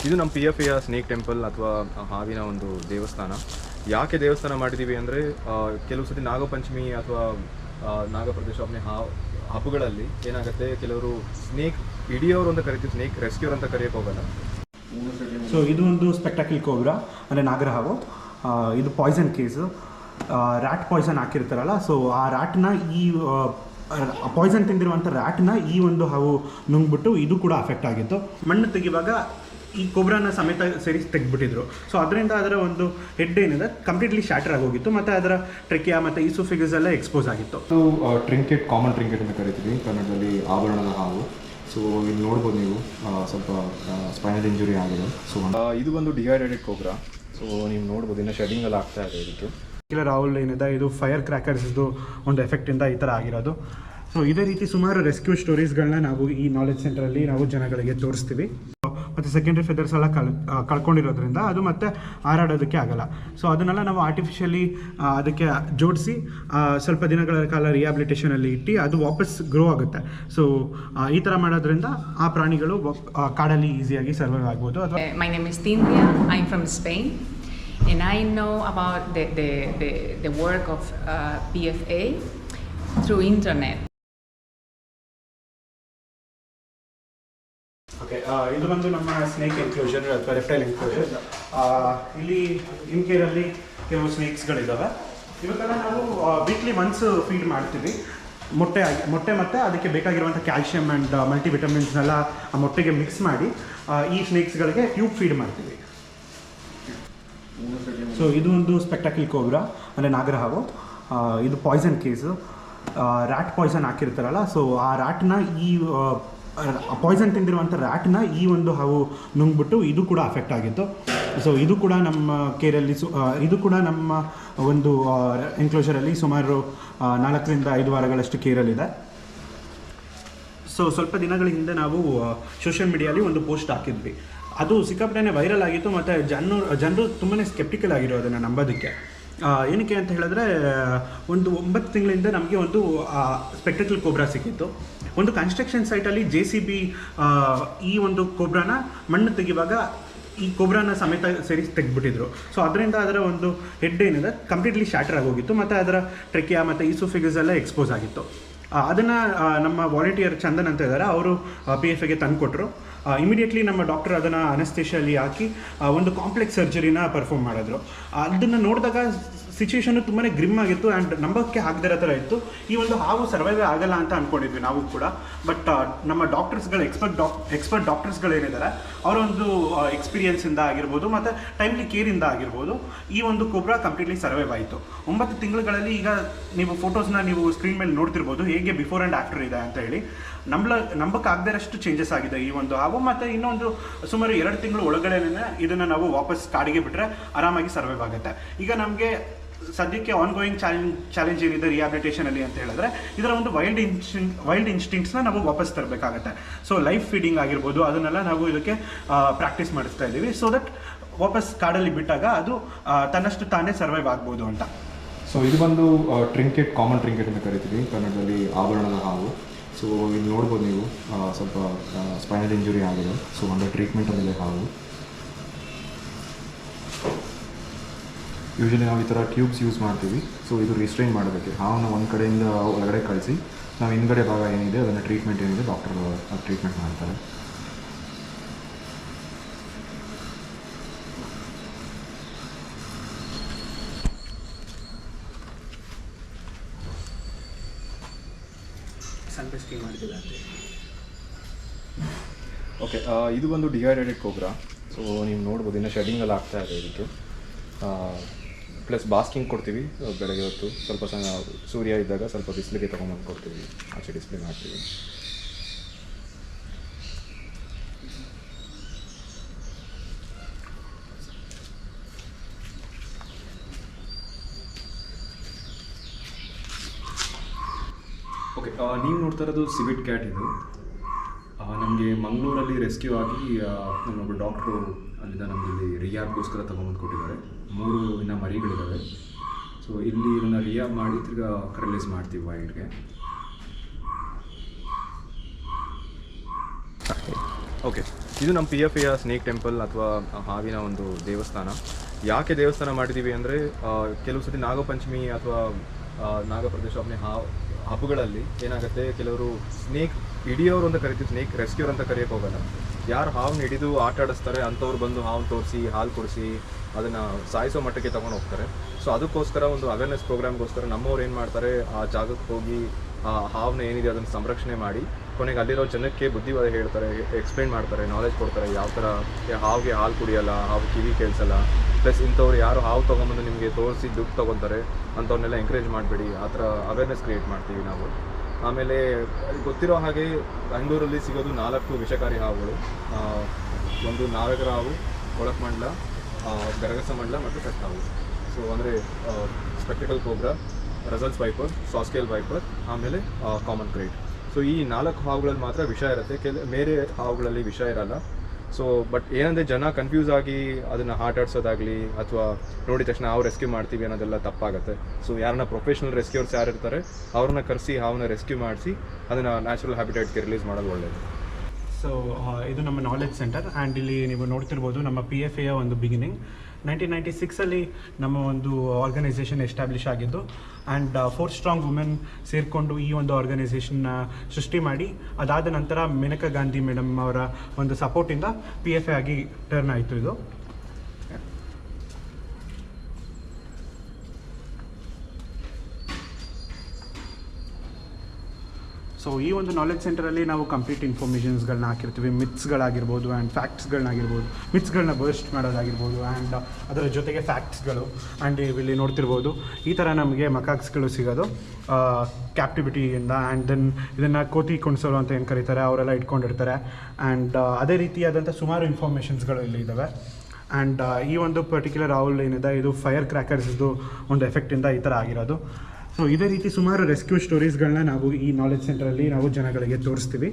ಇದು ನಮ್ಮ PFA snake temple ಅಥವಾ ಹಾವಿನ ಒಂದು ದೇವಸ್ಥಾನ. ಯಾಕೆ ದೇವಸ್ಥಾನ ಮಾಡಿದ್ದೀವಿ ಅಂದರೆ ಕೆಲವು ಸತಿ ನಾಗಪಂಚಮಿ ಅಥವಾ ನಾಗಪ್ರತಿಷ್ಠಾಪನೆ ಹಬ್ಬಗಳಲ್ಲಿ ಏನಾಗುತ್ತೆ, ಕೆಲವರು ಸ್ನೇಕ್ ಹಿಡಿಯೋರು ಅಂತ ಕರಿತೀವಿ, ಸ್ನೇಕ್ ರೆಸ್ಕ್ಯೂರ್ ಅಂತ ಕರೆಯೋಕೆ ಹೋಗಲ್ಲ. ಸೊ ಇದು ಒಂದು ಸ್ಪೆಕ್ಟಾಕಲ್ ಕೋಬ್ರಾ ಅಂದರೆ ನಾಗರ ಹಾವು. ಇದು ಪಾಯ್ಸನ್ ಕೇಸು, ರ್ಯಾಟ್ ಪಾಯ್ಸನ್ ಹಾಕಿರ್ತಾರಲ್ಲ, ಸೊ ಆ ರ್ಯಾಟ್ನ ಈ ಪಾಯ್ಸನ್ ತಿಂದಿರುವಂಥ ರ್ಯಾಟ್ನ ಈ ಒಂದು ಹಾವು ನುಂಗ್ಬಿಟ್ಟು ಇದು ಕೂಡ ಅಫೆಕ್ಟ್ ಆಗಿತ್ತು. ಮಣ್ಣು ತೆಗಿವಾಗ ಈ ಕೊಬ್ರಾನ ಸಮೇತ ಸೇರಿ ತೆಗೆದ್ಬಿಟ್ಟಿದ್ರು. ಸೊ ಅದರಿಂದ ಅದರ ಒಂದು ಹೆಡ್ ಏನಿದೆ ಕಂಪ್ಲೀಟ್ಲಿ ಶಾಟರ್ ಆಗೋಗಿತ್ತು, ಮತ್ತು ಅದರ ಟ್ರೆಕಿಯಾ ಮತ್ತು ಈಸೋಫಿಗಸ್ ಎಲ್ಲ ಎಕ್ಸ್ಪೋಸ್ ಆಗಿತ್ತು. ಟ್ರಿಂಕೆಟ್, ಕಾಮನ್ ಟ್ರಿಂಕೆಟ್ ಅಂತ ಕರಿತೀವಿ ಕನ್ನಡದಲ್ಲಿ, ಆಭರಣದ ಹಾವು. ಸೊ ಇಲ್ಲಿ ನೋಡ್ಬೋದು ನೀವು, ಸ್ವಲ್ಪ ಸ್ಪೈನಲ್ ಇಂಜುರಿ ಆಗಿದೆ. ಸೊ ಇದು ಒಂದು ಡಿಹೈಡ್ರೇಟೆಡ್ ಕೋಬ್ರಾ. ಸೊ ನೀವು ನೋಡ್ಬೋದು, ಇನ್ನು ಶೆಡಿಂಗಲ್ಲಿ ಆಗ್ತಾ ಇದೆ ಇದಕ್ಕೆ. ಕಿಲರ್ ಹಾವು ಏನಿದೆ ಇದು ಫೈರ್ ಕ್ರ್ಯಾಕರ್ಸ್ದು ಒಂದು ಎಫೆಕ್ಟಿಂದ ಈ ಥರ ಆಗಿರೋದು. ಸೊ ಇದೇ ರೀತಿ ಸುಮಾರು ರೆಸ್ಕ್ಯೂ ಸ್ಟೋರೀಸ್ಗಳನ್ನ ನಾವು ಈ ನಾಲೆಜ್ ಸೆಂಟರಲ್ಲಿ ನಾವು ಜನಗಳಿಗೆ ತೋರಿಸ್ತೀವಿ. ಮತ್ತು ಸೆಕೆಂಡ್ರಿ ಫೆದರ್ಸ್ ಎಲ್ಲ ಕಳ್ಕೊಂಡಿರೋದ್ರಿಂದ ಅದು ಮತ್ತೆ ಹಾರಾಡೋದಕ್ಕೆ ಆಗಲ್ಲ. ಸೊ ಅದನ್ನೆಲ್ಲ ನಾವು ಆರ್ಟಿಫಿಷಿಯಲಿ ಅದಕ್ಕೆ ಜೋಡಿಸಿ ಸ್ವಲ್ಪ ದಿನಗಳ ಕಾಲ ರಿಹ್ಯಾಬಿಲಿಟೇಷನಲ್ಲಿ ಇಟ್ಟು ಅದು ವಾಪಸ್ ಗ್ರೋ ಆಗುತ್ತೆ. ಸೊ ಈ ಥರ ಮಾಡೋದ್ರಿಂದ ಆ ಪ್ರಾಣಿಗಳು ಕಾಡಲ್ಲಿ ಈಸಿಯಾಗಿ ಸರ್ವೈವ್ ಆಗ್ಬೋದು. ಅಥವಾ My name is Tindia. I'm from Spain, and I know about the work of PFA through internet. Okay, ಇದು ಬಂದು ನಮ್ಮ ಸ್ನೇಕ್ ಎನ್ಕ್ಲೋಜರ್ ಅಥವಾ ರೆಪ್ಟೈಲ್ ಎನ್ಕ್ಲೋಜರ್. ಇಲ್ಲಿ ಇನ್ಕೇರಲ್ಲಿ ಕೆಲವು ಸ್ನೇಕ್ಸ್ಗಳಿದ್ದಾವೆ. ಇವಾಗೆಲ್ಲ ನಾವು ವೀಕ್ಲಿ ಒನ್ಸ್ ಫೀಡ್ ಮಾಡ್ತೀವಿ. ಮೊಟ್ಟೆ ಮತ್ತು ಅದಕ್ಕೆ ಬೇಕಾಗಿರುವಂಥ ಕ್ಯಾಲ್ಶಿಯಮ್ ಆ್ಯಂಡ್ ಮಲ್ಟಿವಿಟಮಿನ್ಸ್ನೆಲ್ಲ ಆ ಮೊಟ್ಟೆಗೆ ಮಿಕ್ಸ್ ಮಾಡಿ ಈ ಸ್ನೇಕ್ಸ್ಗಳಿಗೆ ಟ್ಯೂಬ್ ಫೀಡ್ ಮಾಡ್ತೀವಿ. ಸೊ ಇದು ಒಂದು ಸ್ಪೆಕ್ಟಾಕಲ್ ಕೋಬ್ರಾ ಅಂದರೆ ನಾಗರ ಹಾವು. ಇದು ಪಾಯ್ಸನ್ ಕೇಸು, ರ್ಯಾಟ್ ಪಾಯ್ಸನ್ ಹಾಕಿರ್ತಾರಲ್ಲ, ಸೊ ಆ ರ್ಯಾಟ್ನ ಈ ಪಾಯ್ಸನ್ ತಿಂದಿರುವಂಥ ರ್ಯಾಟ್ನ ಈ ಒಂದು ಹಾವು ನುಂಗ್ಬಿಟ್ಟು ಇದು ಕೂಡ ಅಫೆಕ್ಟ್ ಆಗಿತ್ತು. ಸೊ ಇದು ಕೂಡ ನಮ್ಮ ಕೇರಲ್ಲಿ ಇದು ಕೂಡ ನಮ್ಮ ಒಂದು ಎನ್ಕ್ಲೋಜರಲ್ಲಿ ಸುಮಾರು 4 ರಿಂದ 5 ವಾರಗಳಷ್ಟು ಕೇರಲ್ಲಿದೆ. ಸೊ ಸ್ವಲ್ಪ ದಿನಗಳ ಹಿಂದೆ ನಾವು ಸೋಷಿಯಲ್ ಮೀಡಿಯಲ್ಲಿ ಒಂದು ಪೋಸ್ಟ್ ಹಾಕಿದ್ವಿ. ಅದು ಸಿಕ್ಕಾಪಟ್ಟೆ ವೈರಲ್ ಆಗಿತ್ತು, ಮತ್ತು ಜನರು ತುಂಬಾ ಸ್ಕೆಪ್ಟಿಕಲ್ ಆಗಿರೋ ಅದನ್ನು ನಂಬೋದಕ್ಕೆ. ಏನಕ್ಕೆ ಅಂತ ಹೇಳಿದ್ರೆ, ಒಂದು 9 ತಿಂಗಳಿಂದ ನಮಗೆ ಒಂದು ಸ್ಪೆಕ್ಟಾಕಲ್ ಕೋಬ್ರಾ ಸಿಕ್ಕಿತ್ತು. ಒಂದು ಕನ್ಸ್ಟ್ರಕ್ಷನ್ ಸೈಟಲ್ಲಿ JCB ಈ ಒಂದು ಕೋಬ್ರಾನ ಮಣ್ಣು ತೆಗಿವಾಗ ಈ ಕೋಬ್ರಾನ ಸಮೇತ ಸೇರಿ ತೆಗೆದ್ಬಿಟ್ಟಿದ್ರು. ಸೊ ಅದರಿಂದ ಅದರ ಒಂದು ಹೆಡ್ ಏನಿದೆ ಕಂಪ್ಲೀಟ್ಲಿ ಶಾಟರ್ ಆಗೋಗಿತ್ತು, ಮತ್ತು ಅದರ ಟ್ರೆಕಿಯಾ ಮತ್ತು ಈಸೋಫಿಗಸ್ ಎಲ್ಲ ಎಕ್ಸ್ಪೋಸ್ ಆಗಿತ್ತು. ಅದನ್ನು ನಮ್ಮ ವಾಲಂಟಿಯರ್ ಚಂದನ್ ಅಂತ ಇದ್ದಾರೆ, ಅವರು PFAಗೆ ತಂದು ಕೊಟ್ಟರು. ಇಮಿಡಿಯೇಟ್ಲಿ ನಮ್ಮ ಡಾಕ್ಟರ್ ಅದನ್ನು ಅನಸ್ತೇಷಿಯಲ್ಲಿ ಹಾಕಿ ಒಂದು ಕಾಂಪ್ಲೆಕ್ಸ್ ಸರ್ಜರಿನ ಪರ್ಫಾರ್ಮ್ ಮಾಡಿದ್ರು. ಅದನ್ನು ನೋಡಿದಾಗ ಸಿಚುವೇಶನ್ನು ತುಂಬಾ ಗ್ರಿಮ್ ಆಗಿತ್ತು ಆ್ಯಂಡ್ ನಂಬಕ್ಕೆ ಆಗದಿರೋ ಥರ ಇತ್ತು. ಈ ಒಂದು ಹಾವು ಸರ್ವೈವ್ ಆಗಲ್ಲ ಅಂತ ಅಂದ್ಕೊಂಡಿದ್ವಿ ನಾವು ಕೂಡ. ಬಟ್ ನಮ್ಮ ಡಾಕ್ಟರ್ಸ್ಗಳು ಎಕ್ಸ್ಪರ್ಟ್ ಡಾಕ್ಟರ್ಸ್ಗಳೇನಿದ್ದಾರೆ ಅವರ ಒಂದು ಎಕ್ಸ್ಪೀರಿಯನ್ಸಿಂದ ಆಗಿರ್ಬೋದು ಮತ್ತು ಟೈಮ್ಲಿ ಕೇರಿಂದ ಆಗಿರ್ಬೋದು ಈ ಒಂದು ಕೋಬ್ರಾ ಕಂಪ್ಲೀಟ್ಲಿ ಸರ್ವೈವ್ ಆಯಿತು. 9 ತಿಂಗಳುಗಳಲ್ಲಿ ಈಗ ನೀವು ಫೋಟೋಸ್ನ ನೀವು ಸ್ಕ್ರೀನ್ ಮೇಲೆ ನೋಡ್ತಿರ್ಬೋದು ಹೇಗೆ ಬಿಫೋರ್ ಆ್ಯಂಡ್ ಆಫ್ಟರ್ ಇದೆ ಅಂತ ಹೇಳಿ. ನಂಬಕ್ಕಾಗದಿರಷ್ಟು ಚೇಂಜಸ್ ಆಗಿದೆ ಈ ಒಂದು ಹಾವು. ಮತ್ತು ಇನ್ನೊಂದು ಸುಮಾರು 2 ತಿಂಗಳು ಒಳಗಡೆನೇ ಇದನ್ನು ನಾವು ವಾಪಸ್ ಕಾಡಿಗೆ ಬಿಟ್ಟರೆ ಆರಾಮಾಗಿ ಸರ್ವೈವ್ ಆಗುತ್ತೆ. ಈಗ ನಮಗೆ ಸದ್ಯಕ್ಕೆ ಆನ್ಗೋಯಿಂಗ್ ಚಾಲೆಂಜ್ ಏನಿದೆ ರಿಹ್ಯಾಬಿಲಿಟೇಷನಲ್ಲಿ ಅಂತ ಹೇಳಿದ್ರೆ, ಇದರ ಒಂದು ವೈಲ್ಡ್ ಇನ್ಸ್ಟಿಂಕ್ಟ್ಸ್ನ ನಾವು ವಾಪಸ್ ತರಬೇಕಾಗತ್ತೆ. ಸೊ ಲೈಫ್ ಫೀಡಿಂಗ್ ಆಗಿರ್ಬೋದು ಅದನ್ನೆಲ್ಲ ನಾವು ಇದಕ್ಕೆ ಪ್ರಾಕ್ಟೀಸ್ ಮಾಡಿಸ್ತಾ ಇದ್ದೀವಿ, ಸೊ ದಟ್ ವಾಪಸ್ ಕಾಡಲ್ಲಿ ಬಿಟ್ಟಾಗ ಅದು ತನ್ನಷ್ಟು ತಾನೇ ಸರ್ವೈವ್ ಆಗ್ಬೋದು ಅಂತ. ಸೊ ಇದು ಬಂದು ಟ್ರಿಂಕೆಟ್, ಕಾಮನ್ ಟ್ರಿಂಕೆಟ್ ಅಂತ ಕರಿತೀವಿ ಕನ್ನಡದಲ್ಲಿ, ಆಭರಣದ ಹಾವು. ಸೊ ಇಲ್ಲಿ ನೋಡ್ಬೋದು ನೀವು, ಸ್ವಲ್ಪ ಸ್ಪೈನಲ್ ಇಂಜುರಿ ಆಗಿದೆ. ಸೊ ಅಂಡರ್ ಟ್ರೀಟ್ಮೆಂಟಲ್ಲಿದೆ ಹಾವು. ಯೂಶಲಿ ನಾವು ಈ ಥರ ಟ್ಯೂಬ್ಸ್ ಯೂಸ್ ಮಾಡ್ತೀವಿ. ಸೊ ಇದು ರಿಸ್ಟ್ರೈನ್ ಮಾಡೋದಕ್ಕೆ ಹಾವನ್ನ ಒಂದು ಕಡೆಯಿಂದ ಒಳಗಡೆ ಕಳಿಸಿ ನಾವು ಹಿಂದ್ಗಡೆ ಭಾಗ ಏನಿದೆ ಅದನ್ನು ಟ್ರೀಟ್ಮೆಂಟ್ ಏನಿದೆ ಡಾಕ್ಟರ್ ಟ್ರೀಟ್ಮೆಂಟ್ ಮಾಡ್ತಾರೆ. ಓಕೆ, ಇದು ಒಂದು ಡಿಹೈಡ್ರೇಟೆಡ್ ಕೋಬ್ರಾ. ಸೊ ನೀವು ನೋಡ್ಬೋದು, ಇನ್ನು ಶೆಡಿಂಗಲ್ಲಿ ಆಗ್ತಾ ಇದೆ ಇದಕ್ಕೆ. ಪ್ಲಸ್ ಬಾಸ್ಕಿಂಗ್ ಕೊಡ್ತೀವಿ ಬೆಳಗ್ಗೆ ಹೊತ್ತು. ಸ್ವಲ್ಪ ಸೂರ್ಯ ಇದ್ದಾಗ ಸ್ವಲ್ಪ ಬಿಸಿಲಿಗೆ ತೊಗೊಂಬಂದು ಕೊಡ್ತೀವಿ, ಆಚೆ ಡಿಸ್ಪ್ಲೇ ಮಾಡ್ತೀವಿ. ಓಕೆ, ನೀವು ನೋಡ್ತಾ ಇರೋದು ಸಿವಿಟ್ ಕ್ಯಾಟ್. ಇದು ನಮಗೆ ಮಂಗಳೂರಲ್ಲಿ ರೆಸ್ಕ್ಯೂ ಆಗಿ ನಮ್ಮೊಬ್ಬರು ಡಾಕ್ಟ್ರು ಅಲ್ಲಿಂದ ನಮ್ಮಲ್ಲಿ ರಿಯಾಬ್ಗೋಸ್ಕರ ತೊಗೊಂಬಂದು ಕೊಟ್ಟಿದ್ದಾರೆ. 3 ಇನ್ನು ಮರಿಗಳಿದ್ದಾವೆ. ಸೊ ಇಲ್ಲಿ ಇದನ್ನು ರಿಯಾಬ್ ಮಾಡಿ ತಿರ್ಗಾ ರಿಲೀಸ್ ಮಾಡ್ತೀವಿ ವೈಲ್ಡ್ಗೆ. ಓಕೆ. ಇದು ನಮ್ಮ PFAಯ ಸ್ನೇಕ್ ಟೆಂಪಲ್ ಅಥವಾ ಹಾವಿನ ಒಂದು ದೇವಸ್ಥಾನ. ಯಾಕೆ ದೇವಸ್ಥಾನ ಮಾಡಿದ್ದೀವಿ ಅಂದರೆ ಕೆಲವು ಸತಿ ನಾಗಪಂಚಮಿ ಅಥವಾ ನಾಗಪ್ರತಿಷ್ಠಾಪನೆ ಹಬ್ಬಗಳಲ್ಲಿ ಏನಾಗುತ್ತೆ, ಕೆಲವರು ಸ್ನೇಕ್ ಹಿಡಿಯೋರು ಅಂತ ಕರಿತೀವಿ, ಸ್ನೇಕ್ ರೆಸ್ಕ್ಯೂರ್ ಅಂತ ಕರೆಯೋಕೆ ಹೋಗಲ್ಲ. ಯಾರು ಹಾವನ್ನ ಹಿಡಿದು ಆಟ ಆಡಿಸ್ತಾರೆ ಅಂಥವ್ರು ಬಂದು ಹಾವು ತೋರಿಸಿ ಹಾಲು ಕೊಡಿಸಿ ಅದನ್ನು ಸಾಯಿಸೋ ಮಟ್ಟಕ್ಕೆ ತೊಗೊಂಡು ಹೋಗ್ತಾರೆ. ಸೊ ಅದಕ್ಕೋಸ್ಕರ ಒಂದು ಅವೇರ್ನೆಸ್ ಪ್ರೋಗ್ರಾಮ್ಗೋಸ್ಕರ ನಮ್ಮವ್ರು ಏನು ಮಾಡ್ತಾರೆ, ಆ ಜಾಗಕ್ಕೆ ಹೋಗಿ ಆ ಹಾವನ್ನ ಏನಿದೆ ಅದನ್ನು ಸಂರಕ್ಷಣೆ ಮಾಡಿ ಕೊನೆಗೆ ಅಲ್ಲಿರೋ ಜನಕ್ಕೆ ಬುದ್ಧಿವಾದ ಹೇಳ್ತಾರೆ, ಎಕ್ಸ್ಪ್ಲೈನ್ ಮಾಡ್ತಾರೆ, ನಾಲೆಜ್ ಕೊಡ್ತಾರೆ. ಯಾವ ಥರ ಹಾವಿಗೆ ಹಾಲು ಕುಡಿಯೋಲ್ಲ, ಹಾವು ಕಿವಿ ಕೇಳಿಸಲ್ಲ, ಪ್ಲಸ್ ಇಂಥವ್ರು ಯಾರು ಹಾವು ತೊಗೊಂಬಂದು ನಿಮಗೆ ತೋರಿಸಿ ದುಡ್ಡು ತೊಗೊತಾರೆ ಅಂಥವ್ರನ್ನೆಲ್ಲ ಎಂಕರೇಜ್ ಮಾಡಬೇಡಿ, ಆ ಥರ ಅವೇರ್ನೆಸ್ ಕ್ರಿಯೇಟ್ ಮಾಡ್ತೀವಿ ನಾವು. ಆಮೇಲೆ ಗೊತ್ತಿರೋ ಹಾಗೆ ಬೆಂಗಳೂರಲ್ಲಿ ಸಿಗೋದು 4 ವಿಷಕಾರಿ ಹಾವುಗಳು. ಒಂದು ನಾಗರ ಹಾವು, ಕೊಳಕಮಂಡಲ, ಗರಗಸ ಮಂಡಲ ಮತ್ತು ಕಟ್ ಹಾವು. ಸೊ ಅಂದರೆ spectacle cobra, Russell's viper, saw scale viper, ಆಮೇಲೆ ಕಾಮನ್ ಕ್ರೈಟ್. ಸೊ ಈ 4 ಹಾವುಗಳಲ್ಲಿ ಮಾತ್ರ ವಿಷ ಇರುತ್ತೆ, ಬೇರೆ ಹಾವುಗಳಲ್ಲಿ ವಿಷ ಇರಲ್ಲ. ಸೊ ಬಟ್ ಏನಂದರೆ ಜನ ಕನ್ಫ್ಯೂಸ್ ಆಗಿ ಅದನ್ನು ಆಟಾಡ್ಸೋದಾಗಲಿ ಅಥವಾ ನೋಡಿದ ತಕ್ಷಣ ಹಾವು ರೆಸ್ಕ್ಯೂ ಮಾಡ್ತೀವಿ ಅನ್ನೋದೆಲ್ಲ ತಪ್ಪಾಗುತ್ತೆ. ಸೊ ಯಾರನ್ನ ಪ್ರೊಫೆಷ್ನಲ್ ರೆಸ್ಕ್ಯೂರ್ಸ್ ಯಾರು ಇರ್ತಾರೆ ಅವ್ರನ್ನ ಕರೆಸಿ ಹಾವನ್ನ ರೆಸ್ಕ್ಯೂ ಮಾಡಿಸಿ ಅದನ್ನು ನ್ಯಾಚುರಲ್ ಹ್ಯಾಬಿಟೇಟ್ಗೆ ರಿಲೀಸ್ ಮಾಡೋದು ಒಳ್ಳೆಯದು. ಸೊ ಇದು ನಮ್ಮ ನಾಲೆಡ್ಜ್ ಸೆಂಟರ್ ಆ್ಯಂಡ್ ಇಲ್ಲಿ ನೀವು ನೋಡ್ತಿರ್ಬೋದು ನಮ್ಮ PFAಯ ಒಂದು ಬಿಗಿನಿಂಗ್ 1996 ನಮ್ಮ ಒಂದು ಆರ್ಗನೈಸೇಷನ್ ಎಸ್ಟಾಬ್ಲಿಷ್ ಆಗಿದ್ದು ಆ್ಯಂಡ್ 4 ಸ್ಟ್ರಾಂಗ್ ವುಮೆನ್ ಸೇರಿಕೊಂಡು ಈ ಒಂದು ಆರ್ಗನೈಸೇಷನ್ನ ಸೃಷ್ಟಿ ಮಾಡಿ ಅದಾದ ನಂತರ ಮೇನಕಾ ಗಾಂಧಿ ಮೇಡಮ್ ಅವರ ಒಂದು ಸಪೋರ್ಟಿಂದ PFA ಆಗಿ ಟರ್ನ್ ಆಯಿತು ಇದು. ಸೊ ಈ ಒಂದು ನಾಲೆಡ್ಜ್ ಸೆಂಟರಲ್ಲಿ ನಾವು ಕಂಪ್ಲೀಟ್ ಇನ್ಫಾರ್ಮೇಷನ್ಸ್ಗಳನ್ನ ಹಾಕಿರ್ತೀವಿ, ಮಿತ್ಸ್ಗಳಾಗಿರ್ಬೋದು ಆ್ಯಂಡ್ ಫ್ಯಾಕ್ಟ್ಸ್ಗಳನ್ನಾಗಿರ್ಬೋದು, ಮಿತ್ಸ್ಗಳನ್ನ ಬರ್ಸ್ಟ್ ಮಾಡೋದಾಗಿರ್ಬೋದು ಆ್ಯಂಡ್ ಅದರ ಜೊತೆಗೆ ಫ್ಯಾಕ್ಟ್ಸ್ಗಳು. ಆ್ಯಂಡ್ ಇಲ್ಲಿ ನೋಡ್ತಿರ್ಬೋದು ಈ ಥರ ನಮಗೆ ಮಕಾಕ್ಸ್ಗಳು ಸಿಗೋದು ಕ್ಯಾಪ್ಟಿವಿಟಿಯಿಂದ. ಆ್ಯಂಡ್ ದೆನ್ ಇದನ್ನು ಕೋತಿ ಕುಣಿಸೋರು ಅಂತ ಏನು ಕರೀತಾರೆ ಅವರೆಲ್ಲ ಇಟ್ಕೊಂಡಿರ್ತಾರೆ. ಆ್ಯಂಡ್ ಅದೇ ರೀತಿಯಾದಂಥ ಸುಮಾರು ಇನ್ಫಾರ್ಮೇಷನ್ಸ್ಗಳು ಇಲ್ಲಿ ಇದ್ದಾವೆ. ಆ್ಯಂಡ್ ಈ ಒಂದು ಪರ್ಟಿಕ್ಯುಲರ್ ಔಲ್ ಏನಿದೆ ಇದು ಫೈರ್ ಕ್ರ್ಯಾಕರ್ಸ್ದು ಒಂದು ಎಫೆಕ್ಟಿಂದ ಈ ಥರ ಆಗಿರೋದು. ಸೊ ಇದೇ ರೀತಿ ಸುಮಾರು ರೆಸ್ಕ್ಯೂ ಸ್ಟೋರೀಸ್ಗಳನ್ನ ನಾವು ಈ ನಾಲೆಡ್ಜ್ ಸೆಂಟರಲ್ಲಿ ನಾವು ಜನಗಳಿಗೆ ತೋರಿಸ್ತೀವಿ.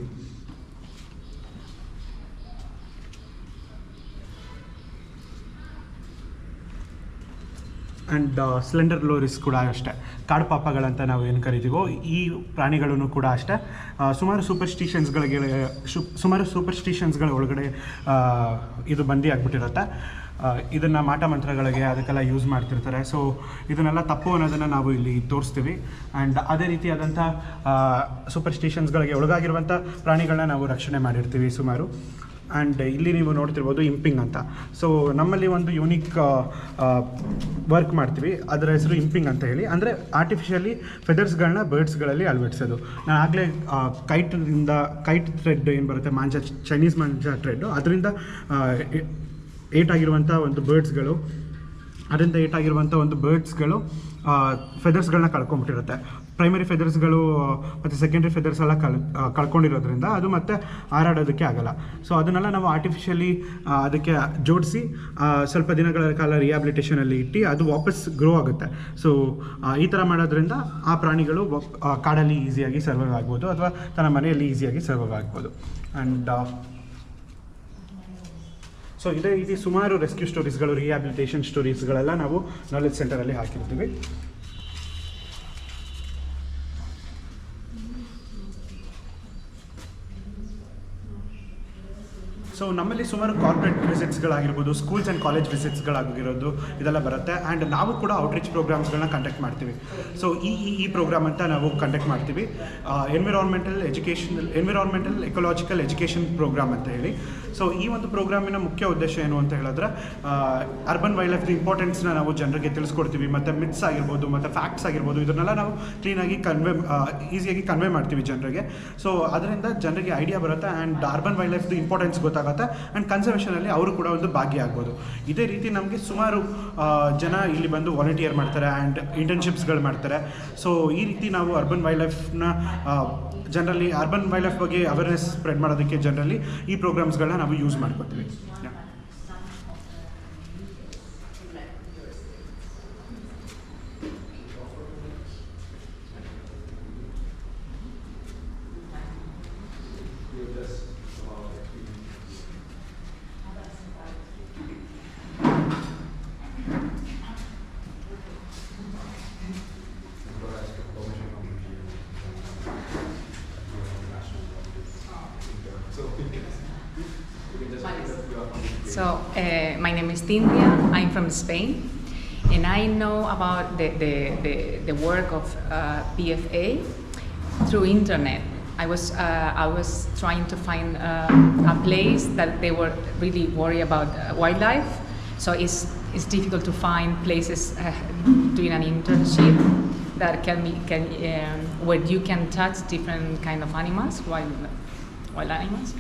ಆ್ಯಂಡ್ ಸ್ಲೆಂಡರ್ ಲೋರಿಸ್ ಕೂಡ ಅಷ್ಟೇ, ಕಾಡು ಪಾಪಗಳಂತ ನಾವು ಏನು ಕರಿತೀವೋ ಈ ಪ್ರಾಣಿಗಳೂ ಕೂಡ ಅಷ್ಟೇ ಸುಮಾರು ಸೂಪರ್ಸ್ಟಿಷನ್ಸ್ಗಳ ಒಳಗಡೆ ಇದು ಬಂದಿ ಆಗಿಬಿಟ್ಟಿರುತ್ತೆ. ಇದನ್ನು ಮಾಟ ಮಂತ್ರಗಳಿಗೆ ಅದಕ್ಕೆಲ್ಲ ಯೂಸ್ ಮಾಡ್ತಿರ್ತಾರೆ. ಸೊ ಇದನ್ನೆಲ್ಲ ತಪ್ಪು ಅನ್ನೋದನ್ನು ನಾವು ಇಲ್ಲಿ ತೋರಿಸ್ತೀವಿ. ಆ್ಯಂಡ್ ಅದೇ ರೀತಿಯಾದಂಥ ಸೂಪರ್ಸ್ಟಿಷನ್ಸ್ಗಳಿಗೆ ಒಳಗಾಗಿರುವಂಥ ಪ್ರಾಣಿಗಳನ್ನ ನಾವು ರಕ್ಷಣೆ ಮಾಡಿರ್ತೀವಿ ಸುಮಾರು. ಆ್ಯಂಡ್ ಇಲ್ಲಿ ನೀವು ನೋಡ್ತಿರ್ಬೋದು ಇಂಪಿಂಗ್ ಅಂತ. ಸೊ ನಮ್ಮಲ್ಲಿ ಒಂದು ಯೂನಿಕ್ ವರ್ಕ್ ಮಾಡ್ತೀವಿ, ಅದರ ಹೆಸರು ಇಂಪಿಂಗ್ ಅಂತ ಹೇಳಿ. ಅಂದರೆ ಆರ್ಟಿಫಿಷಿಯಲಿ ಫೆದರ್ಸ್ಗಳನ್ನ ಬರ್ಡ್ಸ್ಗಳಲ್ಲಿ ಅಳವಡಿಸೋದು. ನಾನು ಆಗಲೇ ಕೈಟ್ ಥ್ರೆಡ್ ಏನು ಬರುತ್ತೆ, ಮಾಂಜ, ಚೈನೀಸ್ ಮಾಂಜ ಥ್ರೆಡ್ಡು, ಅದರಿಂದ ಏಟಾಗಿರುವಂಥ ಒಂದು ಬರ್ಡ್ಸ್ಗಳು ಫೆದರ್ಸ್ಗಳನ್ನ ಕಳ್ಕೊಂಬಿಟ್ಟಿರುತ್ತೆ. ಪ್ರೈಮರಿ ಫೆದರ್ಸ್ಗಳು ಮತ್ತು ಸೆಕೆಂಡ್ರಿ ಫೆದರ್ಸ್ ಎಲ್ಲ ಕಳ್ಕೊಂಡಿರೋದ್ರಿಂದ ಅದು ಮತ್ತೆ ಹಾರಾಡೋದಕ್ಕೆ ಆಗಲ್ಲ. ಸೊ ಅದನ್ನೆಲ್ಲ ನಾವು ಆರ್ಟಿಫಿಷಿಯಲಿ ಅದಕ್ಕೆ ಜೋಡಿಸಿ ಸ್ವಲ್ಪ ದಿನಗಳ ಕಾಲ ರಿಹ್ಯಾಬಿಲಿಟೇಷನಲ್ಲಿ ಇಟ್ಟು ಅದು ವಾಪಸ್ ಗ್ರೋ ಆಗುತ್ತೆ. ಸೊ ಈ ಥರ ಮಾಡೋದ್ರಿಂದ ಆ ಪ್ರಾಣಿಗಳು ಕಾಡಲ್ಲಿ ಈಸಿಯಾಗಿ ಸರ್ವೈವ್ ಆಗ್ಬೋದು ಅಥವಾ ತನ್ನ ಮನೆಯಲ್ಲಿ ಈಸಿಯಾಗಿ ಸರ್ವೈವ್ ಆಗ್ಬೋದು. ಆ್ಯಂಡ್ ಸೊ ಇದೇ ರೀತಿ ಸುಮಾರು ರೆಸ್ಕ್ಯೂ ಸ್ಟೋರೀಸ್ಗಳು, ರಿಹ್ಯಾಬಿಲಿಟೇಷನ್ ಸ್ಟೋರೀಸ್ಗಳೆಲ್ಲ ನಾವು ನಾಲೆಡ್ಜ್ ಸೆಂಟರಲ್ಲಿ ಹಾಕಿರ್ತೀವಿ. ಸೊ ನಮ್ಮಲ್ಲಿ ಸುಮಾರು ಕಾರ್ಪೊರೇಟ್ ವಿಸಿಟ್ಸ್ಗಳಾಗಿರ್ಬೋದು, ಸ್ಕೂಲ್ಸ್ ಆ್ಯಂಡ್ ಕಾಲೇಜ್ ವಿಸಿಟ್ಸ್ಗಳಾಗಿರೋದು ಇದೆಲ್ಲ ಬರುತ್ತೆ. ಆ್ಯಂಡ್ ನಾವು ಕೂಡ ಔಟ್ರೀಚ್ ಪ್ರೋಗ್ರಾಮ್ಸ್ಗಳನ್ನ ಕಂಡಕ್ಟ್ ಮಾಡ್ತೀವಿ. ಸೊ ಈ ಪ್ರೋಗ್ರಾಮ್ ಅಂತ ನಾವು ಕಂಡಕ್ಟ್ ಮಾಡ್ತೀವಿ, ಎನ್ವಿರಾನ್ಮೆಂಟಲ್ ಎಕಲಾಜಿಕಲ್ ಎಜುಕೇಷನ್ ಪ್ರೋಗ್ರಾಮ್ ಅಂತ ಹೇಳಿ. ಸೊ ಈ ಒಂದು ಪ್ರೋಗ್ರಾಮಿನ ಮುಖ್ಯ ಉದ್ದೇಶ ಏನು ಅಂತ ಹೇಳಿದ್ರೆ ಅರ್ಬನ್ ವೈಲ್ಡ್ ಲೈಫ್ದು ಇಂಪಾರ್ಟೆನ್ಸ್ನ ನಾವು ಜನರಿಗೆ ತಿಳಿಸ್ಕೊಡ್ತೀವಿ. ಮತ್ತು ಮಿತ್ಸ್ ಆಗಿರ್ಬೋದು ಮತ್ತು ಫ್ಯಾಕ್ಟ್ಸ್ ಆಗಿರ್ಬೋದು ಇದನ್ನೆಲ್ಲ ನಾವು ಕ್ಲೀನಾಗಿ ಈಸಿಯಾಗಿ ಕನ್ವೆ ಮಾಡ್ತೀವಿ ಜನರಿಗೆ. ಸೊ ಅದರಿಂದ ಜನರಿಗೆ ಐಡಿಯಾ ಬರುತ್ತೆ ಆ್ಯಂಡ್ ಅರ್ಬನ್ ವೈಲ್ಡ್ ಲೈಫ್ದು ಇಂಪಾರ್ಟೆನ್ಸ್ ಗೊತ್ತಾಗುತ್ತೆ ಆ್ಯಂಡ್ ಕನ್ಸರ್ವೇಷನಲ್ಲಿ ಅವರು ಕೂಡ ಒಂದು ಭಾಗಿಯಾಗ್ಬೋದು. ಇದೇ ರೀತಿ ನಮಗೆ ಸುಮಾರು ಜನ ಇಲ್ಲಿ ಬಂದು ವಾಲಂಟಿಯರ್ ಮಾಡ್ತಾರೆ ಆ್ಯಂಡ್ ಇಂಟರ್ನ್ಶಿಪ್ಸ್ಗಳು ಮಾಡ್ತಾರೆ. ಸೊ ಈ ರೀತಿ ನಾವು ಅರ್ಬನ್ ವೈಲ್ಡ್ ಲೈಫ್ನ ಜನರಲ್ಲಿ ಅರ್ಬನ್ ವೈಲ್ಡ್ ಲೈಫ್ ಬಗ್ಗೆ ಅವೇರ್ನೆಸ್ ಸ್ಪ್ರೆಡ್ ಮಾಡೋದಕ್ಕೆ ಜನರಲ್ಲಿ ಈ ಪ್ರೋಗ್ರಾಮ್ಸ್ಗಳನ್ನ ನಾವು ಯೂಸ್ ಮಾಡ್ಕೊತೀವಿ. So we can just So my name is Tindia. I'm from Spain, and I know about the work of PFA through internet. I was trying to find a place that they were really worried about wildlife. So it's difficult to find places doing an internship that where you can touch different kind of animals, wild animals.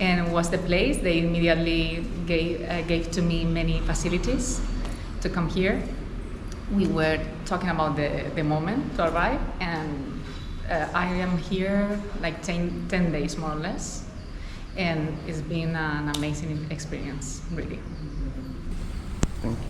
And was the place. They immediately gave to me many facilities to come here. We were talking about the moment to arrive, and I am here like 10 days more or less, and it's been an amazing experience, really. Thank you.